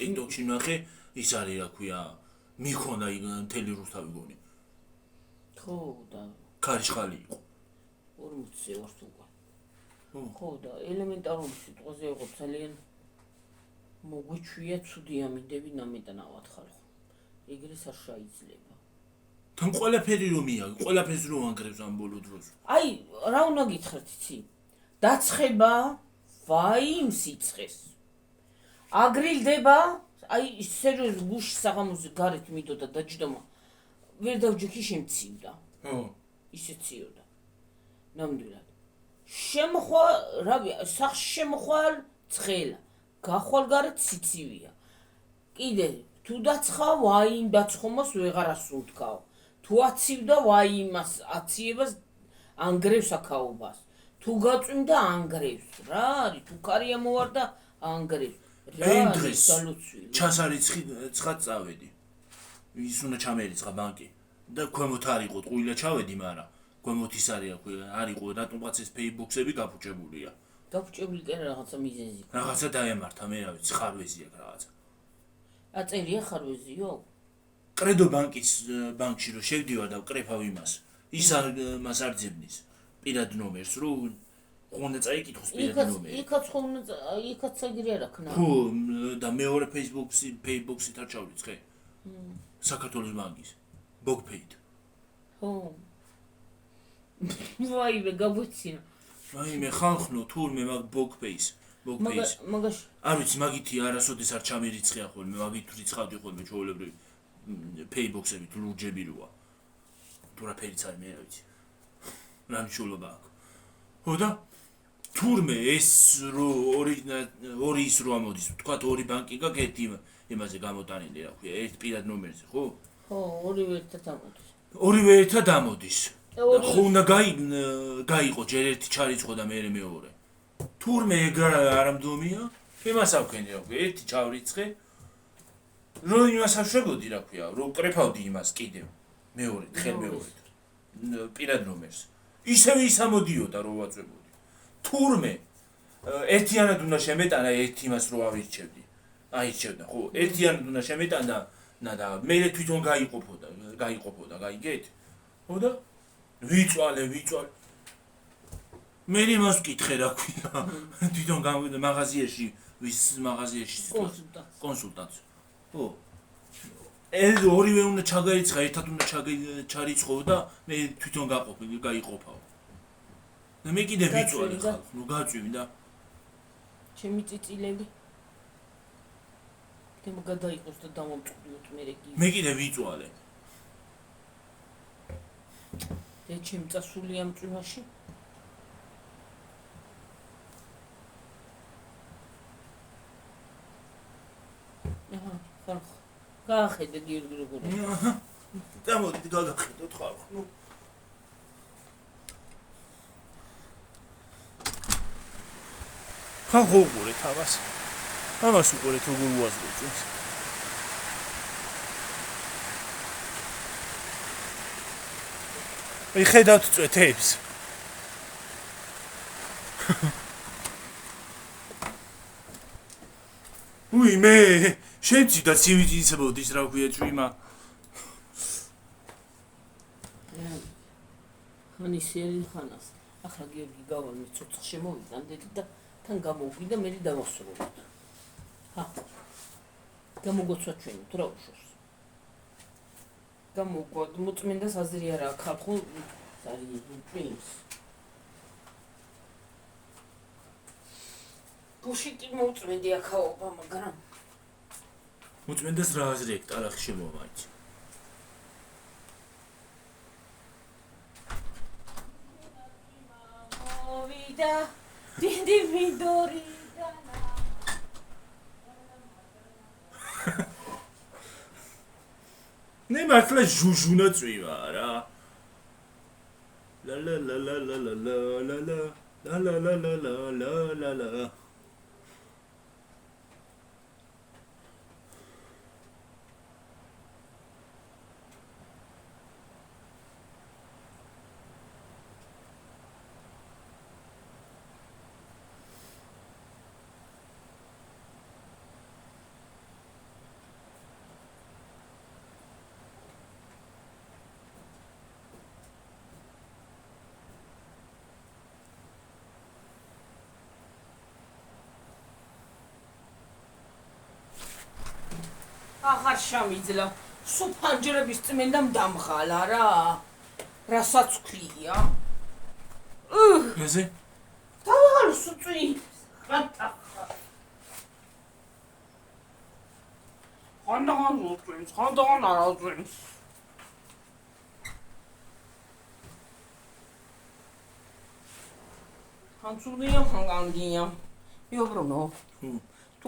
TikTok-ში ვნახე ის არის რა ქვია მიხონა მთელი რუსთავი გონი ხო და ქარიშხალი იყო 40-ზე ვარ თუ ხო და ელემენტარული სიტყვაზე იყო ძალიან მოგვიჩვია ცუდი ამინდები ნამეტანავად ხალხო ეგრეს არ შეიძლება. თან ყველაფერი რომ მიაგ, ყველაფერს რომ ანგრევს ამ ბოლო დროს. აი, რა უნდა გითხრათ იცი? დაცხება, ვაი იმ სიცხეს. აგრილდება, აი სერიოზ გუში საღამოზე გარეთ მიდოდა დაჯდომა. ვერ დავჯექი შემცივდა. ხო. ისე ციოდა. ნამდვილად. რავი, სახში შემოხვალ ცხელა. გახვალ გარეთ სიცივია. კიდე თუ დაცხავ, ვაი იმ დაცხომას ვეღარას უთქავ. თუ აცივდა, ვაი იმას აციებას ანგრევს აქაობას. თუ გაწვიმდა ანგრევს. რა არის? თუ კარია მოვარდა ანგრევს. იმ დღეს ჩასარიცხი ცხად წავედი. ის უნდა ჩამერიცხა ბანკი. და ქვემოთ არ იყო, ყუილა ჩავედი, მაგრამ ქვემოთ ის არ იყო, რატომღაც ეს ფეიბოქსები გაფუჭებულია. გაფუჭებული კი არა, რაღაცა მიზეზი. რაღაცა დაემართა, მე რა ვიცი, ხარვეზი აქვს რაღაცა. აწერია ხარვეზიო? კრედო ბანკში რომ შევდივარ და ვკრეფავ იმას. ის მას არ ძებნის. პირად ნომერს, რომ ხონდა წაიკითხოს პირად ნომერი. იქაც ეგრე არა ქნა. ხო, და მეორე ფეიბოქსით არ ჩავრიცხე. საქართველოს ბანკის. ბოგპეით. ხო. ვაიმე, გავუცინა. ვაიმე, ხანხნო, თურმე მაგ ბოგპეის. მაგაში. არ ვიცი, მაგითი არასოდეს არ ჩამერიცხია ხოლმე, მაგით რიცხავდი ხოლმე ჩვეულებრივი ფეიბოქსებით ლურჯები როა. თუ რა ფერიც არის, მე რა ვიცი. რა მნიშვნელობა აქვს. ხო და თურმე ეს ორი ის რო ამოდის, ვთქვათ ორი ბანკი გაქვს ერთი იმაზე გამოტანილი, რა ქვია, ერთ პირად ნომერზე, ხო? ხო, ორივე ერთად ამოდის. ორივე ერთად ამოდის. ხო უნდა გაიყო ჯერ ერთი ჩარიცხო და მეორე მეორე. თურმე ეგ არ ამდომია? იმას ავქენი, რა ქვია, ერთი ჩავრიცხე. რომ იმას აშვებოდი, რა ქვია, რომ კრეფავდი იმას კიდევ. მეორე, ხელ მეორედ. პირად ნომერს. ისევე ის ამოდიოდა, რომ ვაწვებოდი. თურმე ერთიანად უნდა შემეტანა ერთი იმას რო ავირჩევდი. აირჩევდა, ხო, ერთიანად უნდა შემეტანა და მე თვითონ გაიყოფოდა, გაიგეთ? ხო და ვიწვალე. მე იმას ვკითხე, რა ქვია, თვითონ მაღაზიაში, ვის მაღაზიაში კონსულტანტს. ხო. ეს ორივე უნდა ჩაგაიცხა, ერთად უნდა ჩარიცხო და მე თვითონ გაიყოფავ. და მე კიდე ვიწვალე ხალხ, ნუ გაწვიმი და ჩემი წიწილები თემ გადაიყოს და დამომწყდიოთ მე რეგი. მე კიდე ვიწვალე. და ჩემ წასული ამ წვიმაში ხალხ გაახედე გიორგი როგორ დამოდით გაგახედოთ ხალხ, ნუ ხალხ უყურეთ ამას უყურეთ როგორ უაზროთ ეს. მიხედავთ წვეთებს. უი მე შეცდა ცივიცებოდის რა ქვია წვიმა. ხანისიერი ხანას. ახლა გიორგი გავალ ცოცხ შემოვიდანდეთ და თან გამოვიდა მე დავასრულოთ. ჰა. გამოგოცვა ჩვენი თუ რა უშოს. გამოგოდ მოწმინდა საზრი არა ხალხო ზარი პრინს. გუშინი მოწმინდი ახაობა, მაგრამ მოწმინდას რა აზრი აქვს ტალახი შემოვაიჭი. მოვიდა დიდი მიდორი ნე მართლა ჟუჟუნა წვივა რა. ლა ლა ლა ლა ლა ლა ლა ლა ლა ლა ლა ლა ლა ლა ლა. აღარ შამიძლა სულ ფანჯრების წმენდამ დამღალა რა. რასაც ქვია. ესე? დავაღალო სუწვი. ხანდაღან უწვიმს, ხანდაღან არ უწვიმს. ხანცურია, ხანგანგია. იობრუნო. თუ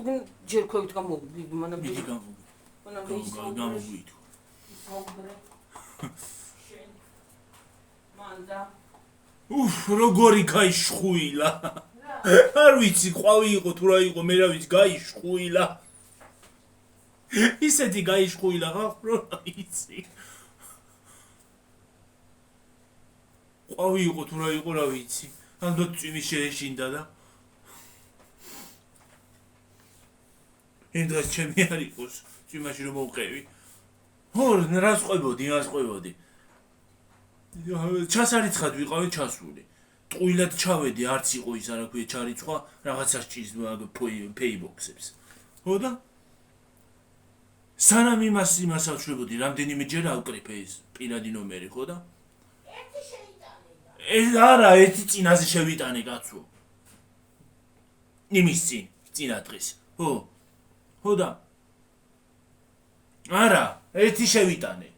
ჯერ ქვევით გამოვიდი, მანამ მიდი გამოვიდი. მანამ გამოვიდი. მანდა. როგორი გაიშხუილა. არ ვიცი, ყვავი იყო თუ რა იყო, მე რა ვიცი, გაიშხუილა. ისეთი გაიშხუილა ხა, რა ვიცი. ყვავი იყო თუ რა იყო, რა ვიცი. ამდენ წვიმი შეეშინდა და ინდას ჩემი არ იყოს, წვიმაში რომ მოვყევი. ხო, რას ყვებოდი. ჩასარიცხად ვიყავი ჩასული. ტყუილად ჩავედი, არც იყო ის არა ქვია ჩარიცხვა, რაღაცა სჭირს პეიბოქსებს. ხო და? სანამ იმას ავშვებოდი, რამდენიმე ჯერ ავკრიფე ის პირადი ნომერი, ხო და? ერთი შეიტანე. არა, ერთი წინაზე შევიტანე, კაცო. იმის წინა დღეს. ხო და? არა, ერთი შევიტანე.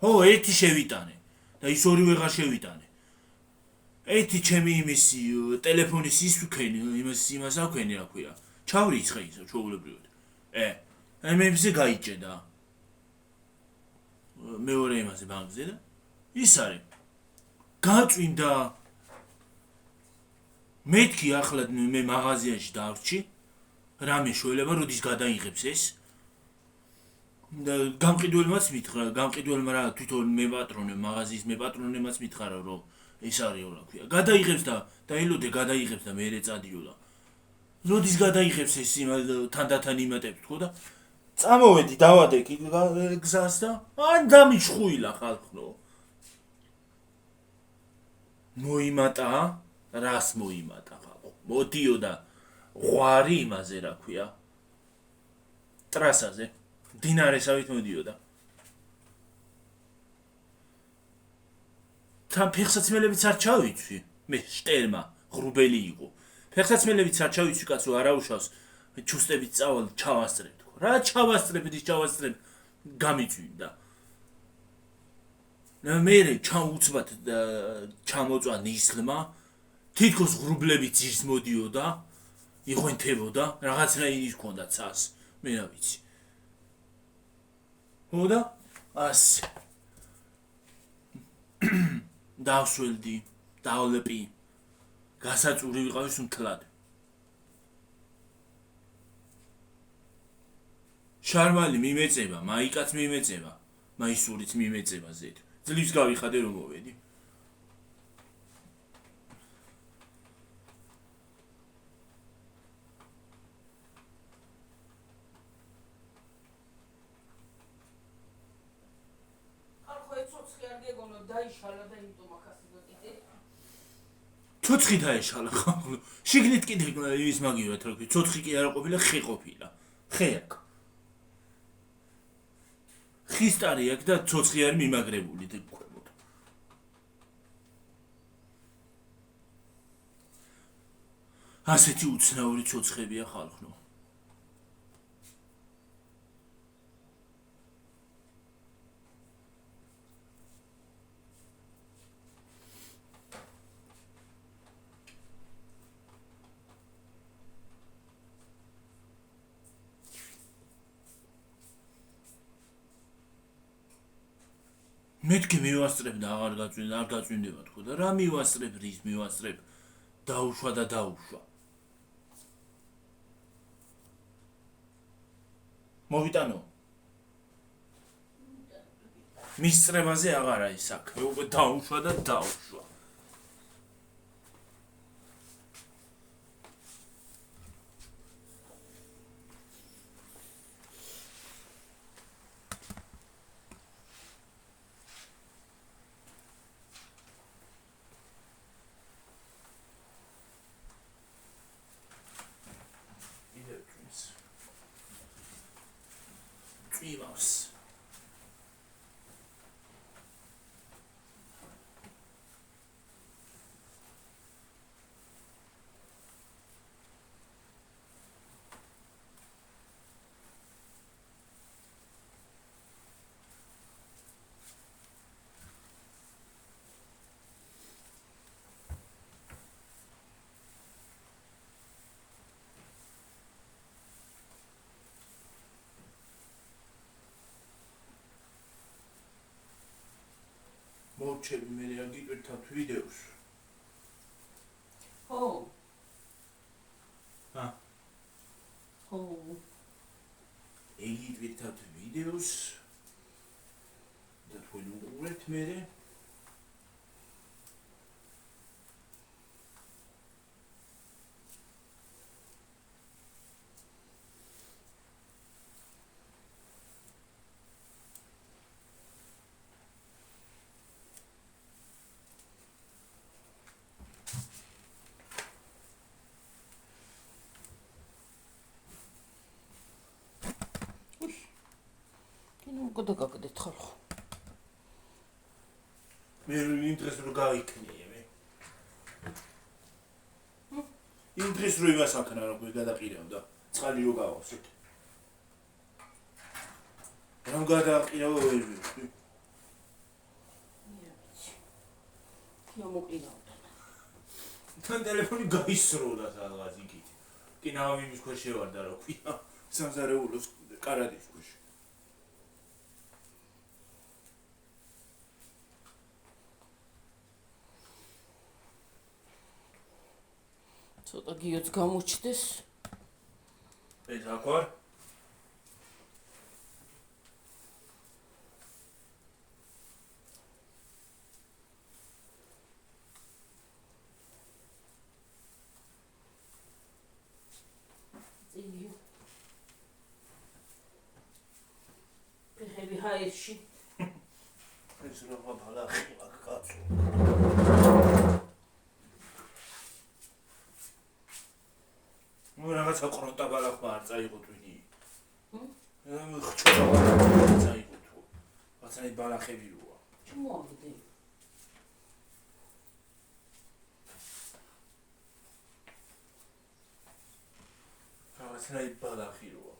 ხო, ერთი შევიტანე. და ის ორი ვეღარ შევიტანე. ერთი ჩემი იმის ტელეფონის ის ვქენი, იმას ავქენი რა ქვია. ჩავრიცხე ისო ჩვეულებრივად. მე მზე გაიჭედა. მეორე იმაზე ბანკზე და ის არის. გაწვინდა. მეთქი ახლა მე მაღაზიაში დავრჩი. რამე შველება როდის გადაიღებს ეს? გამყიდველმაც მითხრა, გამყიდველმა რა თვითონ მეპატრონე მაღაზიის მეპატრონემაც მითხრა რომ ეს არისო რა ქვია. გადაიღებს და ელოდე გადაიღებს და მეერე წადიოდა. როდის გადაიღებს ეს თანდათან იმატებს ხო და წამოვედი დავადექი გზას და ან დამიჩხუილა ხალხო. მოიმატა, რას მოიმატა ხალხო. მოდიოდა ღვარი იმაზე რა ქვია. ტრასაზე. დინარესავით მოდიოდა. თან ფეხსაცმელებიც არ ჩავიცვი. მე შტერმა ღრუბელი იყო. ფეხსაცმელებიც არ ჩავიცვი კაცო არა უშავს. ჩუსტებით წავალ ჩავასწრებ თქო. რა ჩავასწრებ გამიწვიდა. მე უცბად ჩამოწვა ნისლმა. თითქოს ღრუბლები ძირს მოდიოდა. იღვენთებოდა. რაღაცნაირი ჰქონდა ცას. მე რა ვიცი. ხო და? ასე. დავსველდი, დავლეპი. გასაწური ვიყავი სუნთლად. შარმალი მიმეწება, მაიკაც მიმეწება, მაისურიც მიმეწება ზედ. ძლივს გავიხადე რომ მოვედი. დაიშალა და იმიტომ ახასი გაკეთე. ცოცხი დაეშალა ხო? შიგნით კიდე ის მაგივრად რა ქვია, ცოცხი კი არა ყოფილა, ხე ყოფილა. ხე აქ. ხისტარი აქ და ცოცხი არის მიმაგრებული ქვემოთ. ასეთი უცნაური ცოცხებია ხალხო. მეთქი მივასწრებ და აღარ გაწვინდება თქო და რა მივასწრებ, რის მივასწრებ, დაუშვა. მოვიტანო. მის წრებაზე აღარ არის საქმე, უკვე დაუშვა. იმავს. მოვჩები მე რა გიტვირთავთ ვიდეოს. ხო. ხო. იგი გიტვირთავთ ვიდეოს და თქვენ უყურებთ მე. კოდა გაკეთეთ ხალხო. მე იმ დღეს რო გავიქნიე მე. იმ დღეს რო იმას აქნა რო გადაყირავდა, წყალი რო გავავსეთ. რამ გადაყირავ ვერ ვიცი. მოყირავდა. თან ტელეფონი გაისროდა სადღაც იქით. კი ნავამის ქვეშ შევარდა რა ქვია. სამზარეულოს კარადის ქვეშ. ცოტა გიოც გამოჩდეს. ეს აქ ვარ. წიგიო. ფეხები ჰაერში. ეს რა ბალახი აქ კაცო. რაღაცა ყრონტა ბალახმა არ წაიღო twini. ხჩოლა ბალახმა წაიღო თუ. რაღაცა ბალახები როა. ჩმოაგდე. რაღაცა ბალახი როა.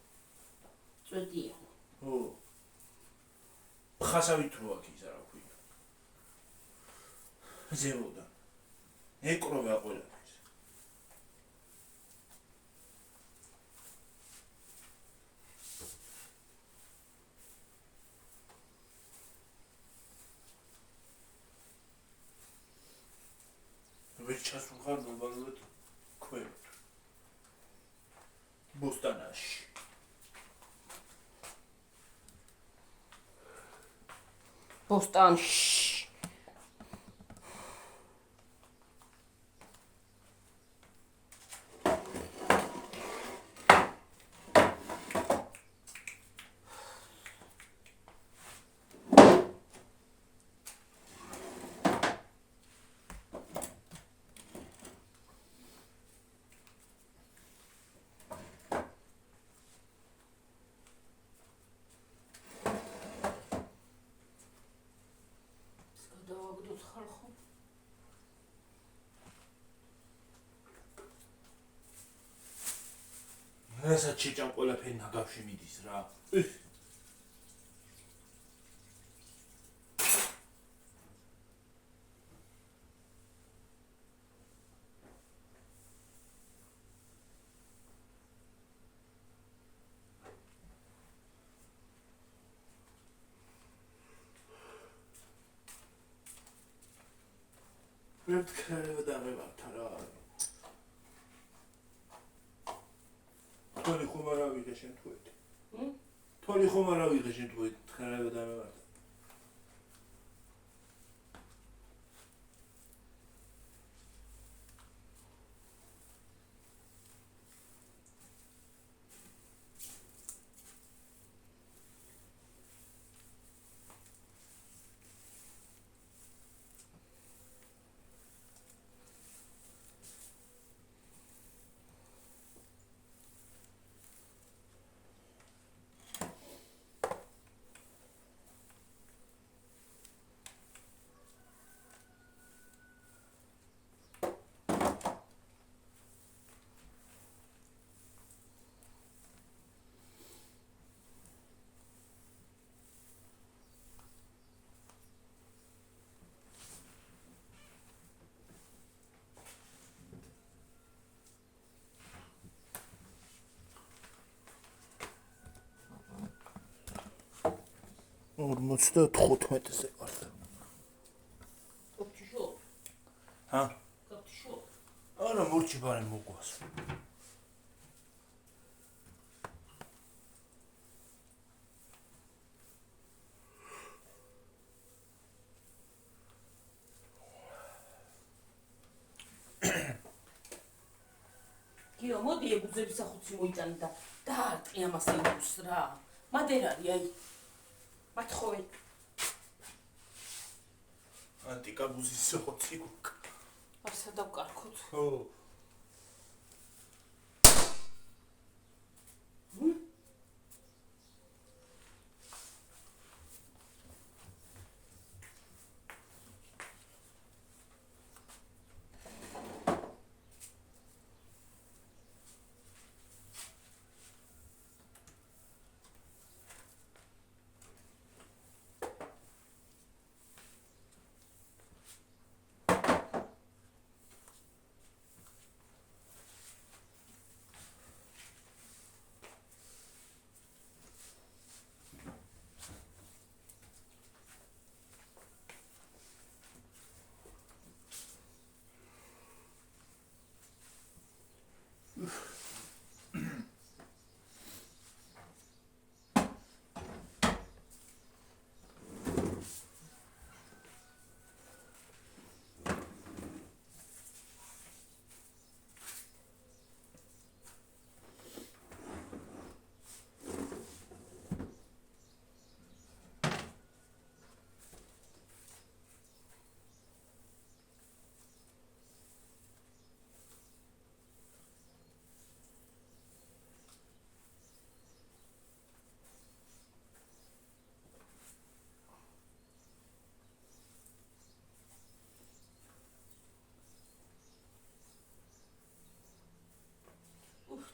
წვეტია. ხო. ხასავით როა კი რა ქვია. ზემოდან. ეკროვა ყველა. ვერ ჩასულხარ ნორმალურად ქვევით. ბოსტანაში. ბოსტანში. რასაც შეჭამ ყველაფერი ნაგავში მიდის რა. ვერ თქვენ დავებავთ რა. თოლი ხომ არ ავიღე შენ თქვით? თოლი ხომ არ ავიღე შენ თქვით? თქვენ დავებავთ. Ormuzda 15-ზე ვარ. ჰა? გაქვთ შუა? არა, მორჩი ბარემ მოგვას. გიო, მოდი ებუძების ახუცი მოიტანე და დაარტყი ამას ებუძს რა. მადერარი, აი. მათხოვე. ანტიკაბუზის ახუცი გუკ. არსა დავკარქოთ. ხო.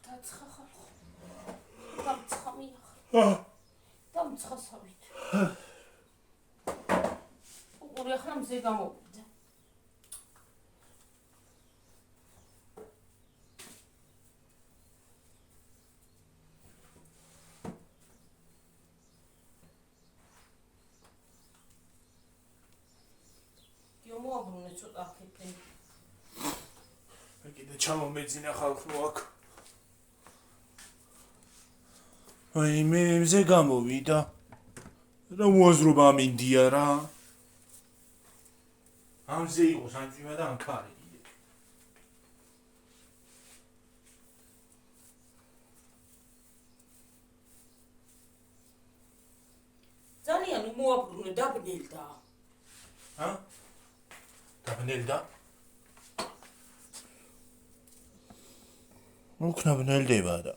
დაცხა ხალხო. დამცხა მიახ. დამცხა სავით. უყური ახლა მზე გამოვიდა. გიო მოაბრუნე ცოტა აქეთე. კიდე ჩამომეძინა ხალხო აქ. აი მე მზე გამოვიდა. რა მოაზრობა ამინდია რა. ამზე იყო სანჯიმა და ანკარი. ძალიან უმოაბრუნე დაბნელდა. ჰა? დაბნელდა? უკნა ბნელდება და.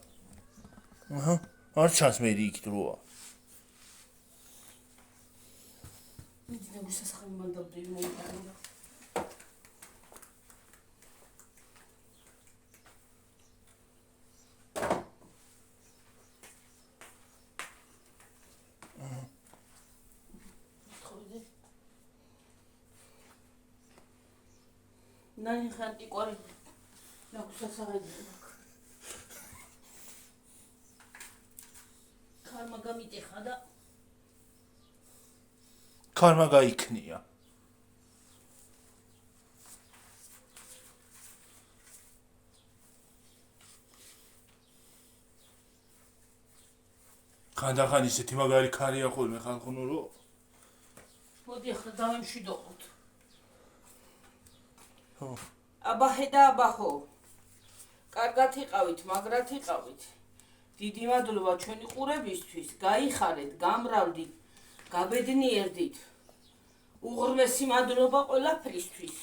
აჰა. არ ჩანს მე იქ დროა. მიდი გასასხამი მან დავდივი მოიტანე. ნანი ხანტი კვარი ნაკუსასაღები. ქარმა გამიტეხა და ქარმა გაიქნია. ხანდახან ისეთი მაგარი ქარია ხოლმე ხალხო რო. მოდი ახლა დავემშვიდობოთ. ხო. აბაჰე და აბაჰო. კარგად იყავით, მაგრად იყავით. დიდი მადლობა ჩვენი ყურებისთვის. გაიხარეთ, გამრავლდით, გაბედნიერდით. უღრმესი მადლობა ყველაფრისთვის.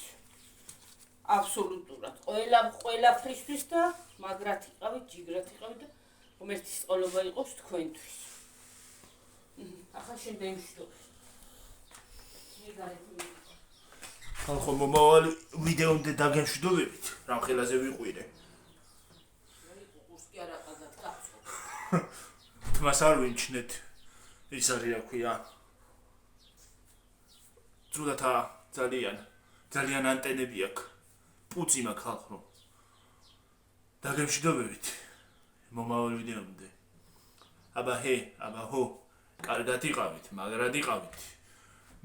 აბსოლუტურად ყველაფრისთვის და მაგრად იყავით, ჯიგრად იყავით და ღმერთის წყალობა იყოს თქვენთვის. ახლა შენ დაიმშვიდობ. ხალხო მომავალი ვიდეომდე დაგემშვიდობებით, რამ ხელაზე ვიყვირე. ყურს კი არ აყადათ კაცო. თმას არ ვინჩნეთ. ის არის რა ქვია. ძულათა ძალიან ანტენები აქვს. პუცი მაქვს ხალხო. დაგემშვიდობებით. მომავალ ვიდეომდე. აბაჰო, კარგად იყავით, მაგრად იყავით.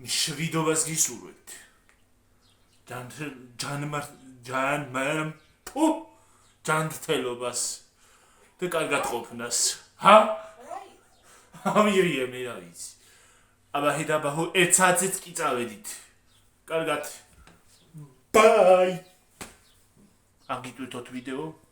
მშვიდობას გისურვებთ. ჯანმრთელობას და კარგად ყოფნას. ჰა? ამირია მე რა ვიცი. აბა ჰედაბაჰო ეცაციც კი წავედით. კარგად. ბაი. აგიტვირთოთ ვიდეო.